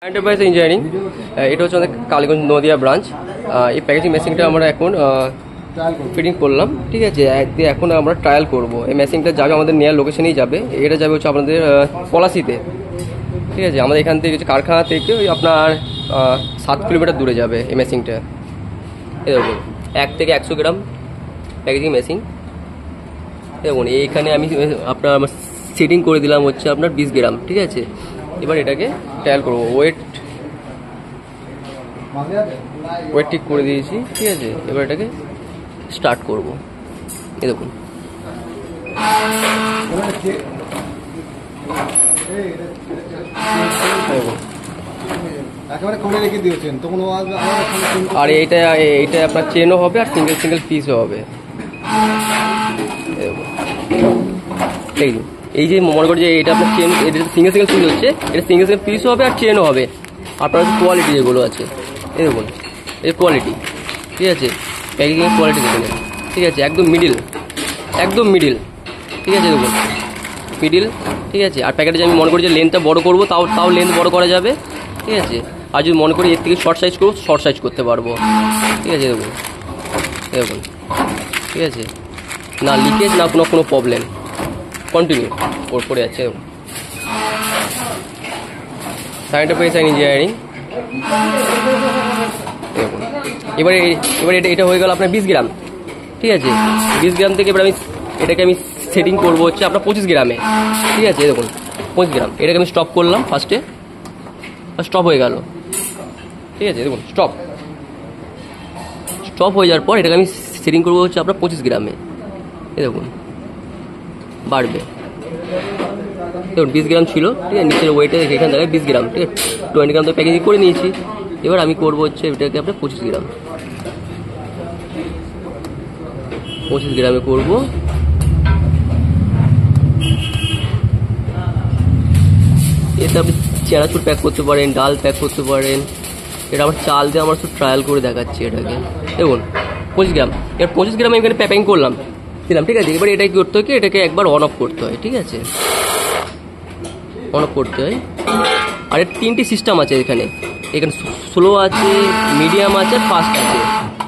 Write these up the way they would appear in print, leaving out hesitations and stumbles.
Enterprise engineering, এটা হচ্ছে আমাদের কালীগঞ্জ নদিয়া ব্রাঞ্চ। এই প্যাকেজিং মেশিনটা আমরা এখন ফিটিং করলাম, ঠিক আছে। এখন আমরা ট্রায়াল করব। এই মেশিনটা যাবে আমাদের নেয়ার লোকেশনেই যাবে। এটা যাবে হচ্ছে আপনাদের পলাশিতে, ঠিক আছে। আমাদের এখান থেকে হচ্ছে কারখানা থেকে ওই আপনার 7 কিলোমিটার দূরে যাবে এই মেশিনটা। দেখুন 1 থেকে 100 গ্রাম প্যাকেজিং মেশিন। দেখুন এইখানে আমি আপনার সেটিং করে দিলাম হচ্ছে আপনার 20 গ্রাম, ঠিক আছে। এবার এটাকে ট্রায়াল করবো। ওয়েট ঠিক করে দিয়েছি, ঠিক আছে। এবার এটাকে স্টার্ট করবো। এই দেখুন আর এইটা আপনার চেনও হবে আর সিঙ্গেল পিসও হবে। এই যে মনে করি যে এটা আপনার চেন, এটা সিঙ্গেল পিস হচ্ছে, এটা সিঙ্গেল পিসও হবে আর চেনও হবে। আপনার কোয়ালিটি যেগুলো আছে এই দেখুন, এই কোয়ালিটি, ঠিক আছে। প্যাকেজিংয়ের কোয়ালিটি দেখুন, ঠিক আছে। একদম মিডিল, ঠিক আছে। দেখুন মিডিল, ঠিক আছে। আর প্যাকেটে যে আমি মনে করি যে লেন্থটা বড় করবো, তাও লেন্থ বড় করা যাবে, ঠিক আছে। আর যদি মনে করি এর থেকে শর্ট সাইজ করবো, শর্ট সাইজ করতে পারবো, ঠিক আছে। দেখুন ঠিক আছে। না লিকেজ না কোনো প্রবলেম, কন্টিনিউ করে যাচ্ছে। দেখুন এন্টারপ্রাইজ ইঞ্জিনিয়ারিং। দেখুন এবারে এটা হয়ে গেল আপনার 20 গ্রাম, ঠিক আছে। 20 গ্রাম থেকে এবার এটাকে আমি সেটিং করবো হচ্ছে আপনার 25 গ্রামে, ঠিক আছে। দেখুন 25 গ্রাম, এটাকে আমি স্টপ করলাম ফার্স্টে, স্টপ হয়ে গেল, ঠিক আছে। দেখুন স্টপ হয়ে যাওয়ার পর এটাকে আমি সেটিং করবো হচ্ছে আপনার 25 গ্রামে। এই দেখুন বাড়বে। দেখুন 20 গ্রাম ছিল, ঠিক আছে। নিচের ওয়েটে এখানে দেখায় 20 গ্রাম, ঠিক আছে। 20 গ্রাম তো প্যাকেজিং করে নিয়েছি। এবার আমি করবো হচ্ছে এটাকে আপনার 25 গ্রাম, 25 গ্রামে করবো। এতে আপনি চানাচুর প্যাক করতে পারেন, ডাল প্যাক করতে পারেন। এটা আমার চাল দিয়ে আমার সব ট্রায়াল করে দেখাচ্ছি এটাকে। দেখুন 25 গ্রাম, এবার 25 গ্রাম এখানে প্যাকিং করলাম দিলাম, ঠিক আছে। এবার এটাকে করতে হয় কি, এটাকে একবার অন অফ করতে হয়, ঠিক আছে। অন অফ করতে হয়। আর এর 3টি সিস্টেম আছে এখানে স্লো আছে, মিডিয়াম আছে, ফাস্ট আছে,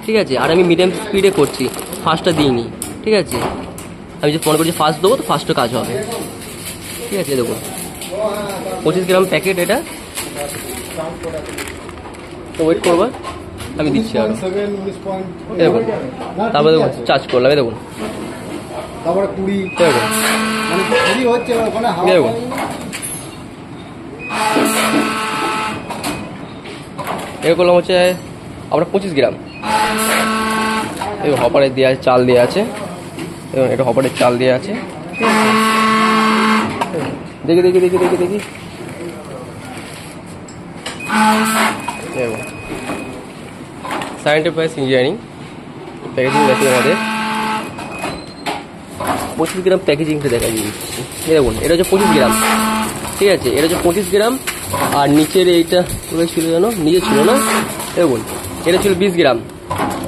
ঠিক আছে। আর আমি মিডিয়াম স্পিডে করছি, ফাস্টটা দিইনি, ঠিক আছে। আমি যে মনে করছি ফাস্ট দেবো, তো ফাস্টও কাজ হবে, ঠিক আছে। দেখুন 25 গ্রাম প্যাকেট এটা। তো ওয়েট করবো, আমি দিচ্ছি আরো। দেখুন তারপরে দেখুন চার্জ করলাম, দেখুন দেখুন এর করলাম হচ্ছে আমরা 25 গ্রাম। এবং হপারের দেওয়া আছে, চাল দেওয়া আছে। এবং এটা হপারের চাল দেওয়া আছে। দেখি এন্টারপ্রাইজ ইঞ্জিনিয়ারিং প্যাকেজিং মেশিন আমাদের 25 গ্রাম প্যাকেজিংটা দেখা দিচ্ছি। দেখুন এটা হচ্ছে 25 গ্রাম, ঠিক আছে। এটা হচ্ছে 25 গ্রাম। আর নিচের এইটা কোথায় ছিল জানো, নিচে ছিল না। দেখুন এটা ছিল 20 গ্রাম,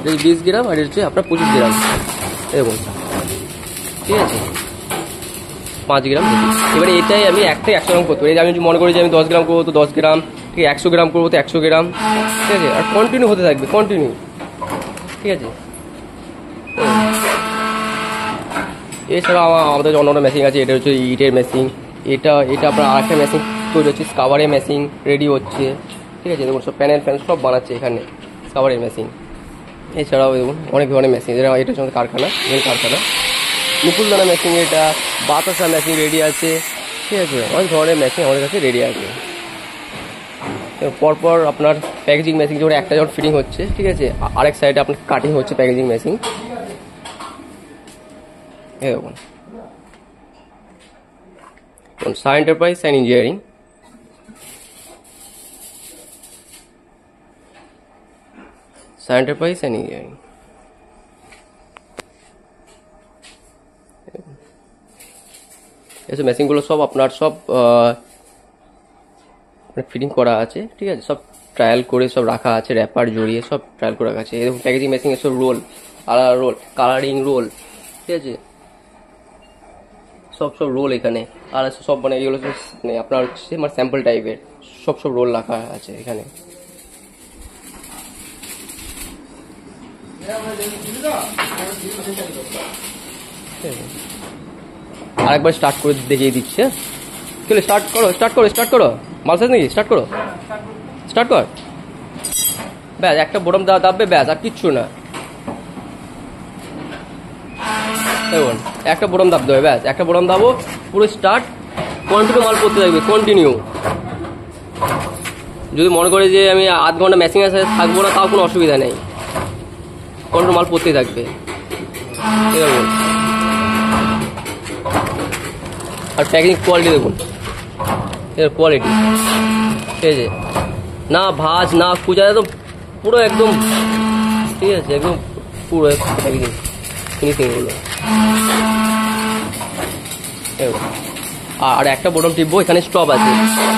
এটা 20 গ্রাম। আর এটা হচ্ছে আপনার 25 গ্রাম। দেখুন ঠিক আছে, 5 গ্রাম। এবারে এটাই আমি একটাই 100 গ্রাম করতে পারি। আমি যদি মনে করি যে আমি 10 গ্রাম করবো তো 10 গ্রাম, ঠিক আছে। 100 গ্রাম করবো তো 100 গ্রাম, ঠিক আছে। আর কন্টিনিউ হতে থাকবে, কন্টিনিউ, ঠিক আছে। এছাড়া আমাদের অন্য মেশিন আছে। এটা হচ্ছে ইটের মেশিন। এটা আপনার আরেকটা মেশিন তৈরি হচ্ছে, স্কাবারের মেশিন রেডি হচ্ছে, ঠিক আছে। দেখুন সব প্যানেল সব বানাচ্ছে এখানে, স্কাবারের মেশিন। এছাড়াও দেখুন অনেক ধরনের মেশিন। এটা হচ্ছে আমাদের কারখানা, মেন কারখানা। মুকুলদানা মেশিন, এটা বাতাসা মেশিন রেডি আছে, ঠিক আছে। অনেক ধরনের মেশিন আমাদের কাছে রেডি আছে। পরপর আপনার প্যাকেজিং মেশিন যখন একটা যখন ফিটিং হচ্ছে, ঠিক আছে, আরেক সাইডে আপনার কাটিং হচ্ছে প্যাকেজিং মেশিন। দেখুন এন্টারপ্রাইজ ইঞ্জিনিয়ারিং। এন্টারপ্রাইজ ইঞ্জিনিয়ারিং এসব মেশিনগুলো সব আপনার সব ফিটিং করা আছে, ঠিক আছে। সব ট্রায়াল করে সব রাখা আছে, র্যাপার জড়িয়ে সব ট্রায়াল করে রাখা আছে। এরকম প্যাকেজিং মেশিন এসব রোল, আলাদা রোল, কালারিং রোল, ঠিক আছে। সব রোল এখানে, আর সব মানে এগুলো মানে আপনার হচ্ছে মানে স্যাম্পল টাইপের সব রোল রাখা আছে এখানে। আরেকবার স্টার্ট করে দেখিয়ে দিচ্ছে। চলে স্টার্ট করো মাল শেষ নাকি? স্টার্ট কর। ব্যাস একটা বোতাম দাববে, ব্যাস আর কিচ্ছু না। দেখুন একটা বোতাম দাবতে হবে, ব্যাস একটা বোতাম দাবো, পুরো স্টার্ট, কন্টিনিউ মাল করতে থাকবে, কন্টিনিউ। যদি মনে করে যে আমি আধ ঘন্টা মেশিনের সাথে থাকবো না, তাও কোনো অসুবিধা নেই, কন্টিনিউ মাল করতেই থাকবে। দেখুন আর প্যাকিং কোয়ালিটি দেখুন, এর কোয়ালিটি, ঠিক আছে, না ভাঁজ না কুচা, একদম পুরো একদম ঠিক আছে, একদম পুরো প্যাকেজিং ফিনিশিংগুলো। আর একটা বোতাম টিপবো, এখানে স্টপ আছে,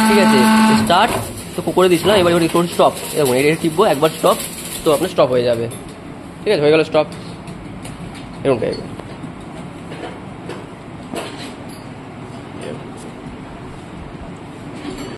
ঠিক আছে, স্টার্ট তো করে দিচ্ছিলাম, এবার স্টপ, দেখুন এটা টিপবো একবার স্টপ, তো আপনার স্টপ হয়ে যাবে, ঠিক আছে, হয়ে গেল স্টপ, এরকম টাইপের।